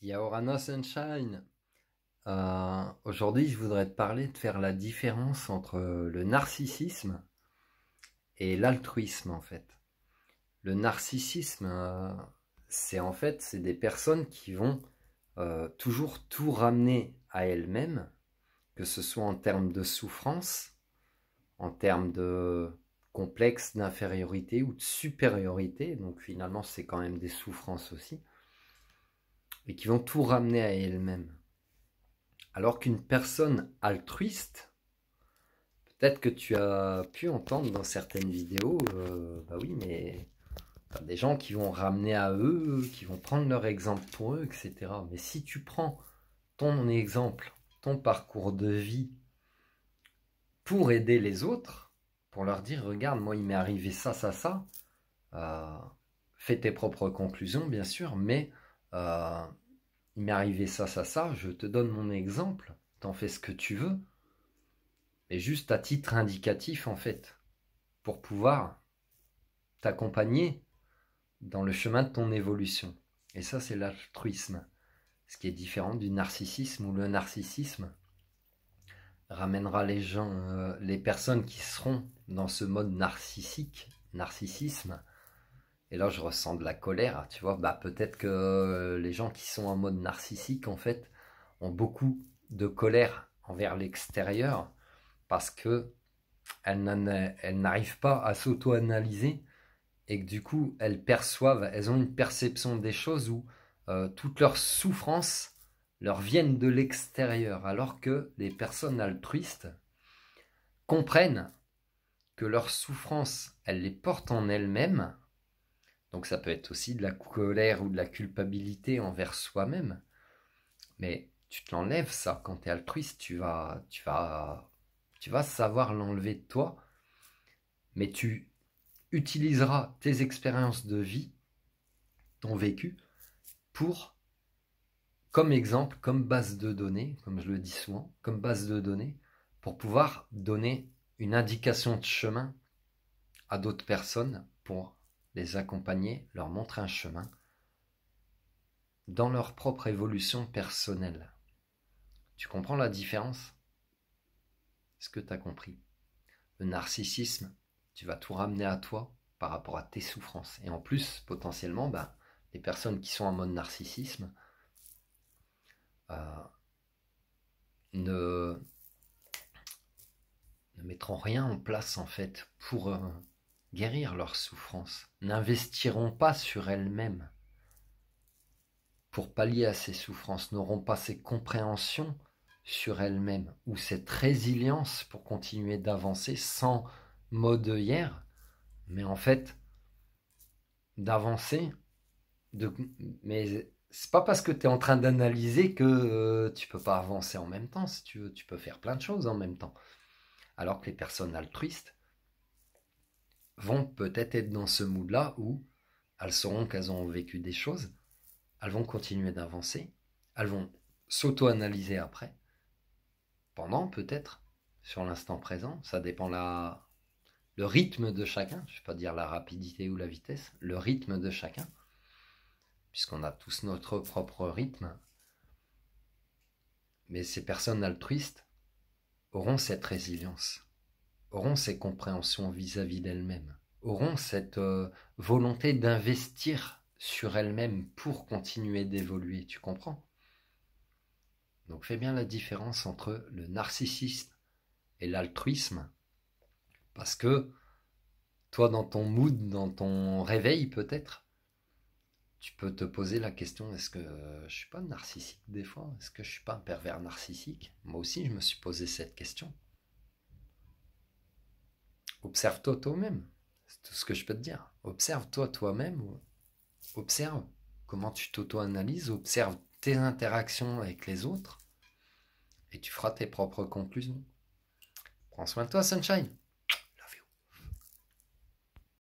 Yaorana Sunshine. Aujourd'hui, je voudrais te parler de faire la différence entre le narcissisme et l'altruisme en fait. Le narcissisme, c'est des personnes qui vont toujours tout ramener à elles-mêmes, que ce soit en termes de souffrance, en termes de complexe d'infériorité ou de supériorité, donc finalement c'est quand même des souffrances aussi, et qui vont tout ramener à elles-mêmes. Alors qu'une personne altruiste, peut-être que tu as pu entendre dans certaines vidéos, bah oui, mais t'as des gens qui vont ramener à eux, qui vont prendre leur exemple pour eux, etc. Mais si tu prends ton exemple, ton parcours de vie pour aider les autres, pour leur dire, regarde, moi il m'est arrivé ça, ça, ça, euh, fais tes propres conclusions, bien sûr, mais il m'est arrivé ça, ça, ça, je te donne mon exemple, t'en fais ce que tu veux, mais juste à titre indicatif en fait, pour pouvoir t'accompagner dans le chemin de ton évolution. Et ça, c'est l'altruisme, ce qui est différent du narcissisme, où le narcissisme ramènera les gens, les personnes qui seront dans ce mode narcissisme. Et là, je ressens de la colère, tu vois. Bah, peut-être que les gens qui sont en mode narcissique, en fait, ont beaucoup de colère envers l'extérieur parce que elles n'arrivent pas à s'auto-analyser et que du coup, elles ont une perception des choses où toutes leurs souffrances leur viennent de l'extérieur, alors que les personnes altruistes comprennent que leurs souffrances, elles les portent en elles-mêmes. Donc ça peut être aussi de la colère ou de la culpabilité envers soi-même. Mais tu te l'enlèves ça, quand tu es altruiste, tu vas savoir l'enlever de toi, mais tu utiliseras tes expériences de vie, ton vécu, pour, comme exemple, comme base de données, comme je le dis souvent, comme base de données, pour pouvoir donner une indication de chemin à d'autres personnes pour les accompagner, leur montrer un chemin dans leur propre évolution personnelle. Tu comprends la différence? Est-ce que tu as compris? Le narcissisme, tu vas tout ramener à toi par rapport à tes souffrances. Et en plus, potentiellement, bah, les personnes qui sont en mode narcissisme ne mettront rien en place en fait pour guérir leurs souffrances, n'investiront pas sur elles-mêmes pour pallier à ces souffrances, n'auront pas ces compréhensions sur elles-mêmes ou cette résilience pour continuer d'avancer sans mode hier, mais en fait d'avancer, mais c'est pas parce que tu es en train d'analyser que tu peux pas avancer en même temps. Si tu veux, tu peux faire plein de choses en même temps. Alors que les personnes altruistes vont peut-être être dans ce mood-là où elles sauront qu'elles ont vécu des choses, elles vont continuer d'avancer, elles vont s'auto-analyser après, pendant peut-être, sur l'instant présent, ça dépend le rythme de chacun, je ne vais pas dire la rapidité ou la vitesse, le rythme de chacun, puisqu'on a tous notre propre rythme, mais ces personnes altruistes auront cette résilience, auront ces compréhensions vis-à-vis d'elles-mêmes, auront cette volonté d'investir sur elles-mêmes pour continuer d'évoluer, tu comprends? Donc fais bien la différence entre le narcissisme et l'altruisme, parce que toi dans ton mood, dans ton réveil peut-être, tu peux te poser la question, est-ce que je suis pas narcissique des fois? Est-ce que je suis pas un pervers narcissique? Moi aussi je me suis posé cette question. Observe-toi toi-même, c'est tout ce que je peux te dire. Observe-toi toi-même, observe comment tu t'auto-analyses, observe tes interactions avec les autres, et tu feras tes propres conclusions. Prends soin de toi, Sunshine!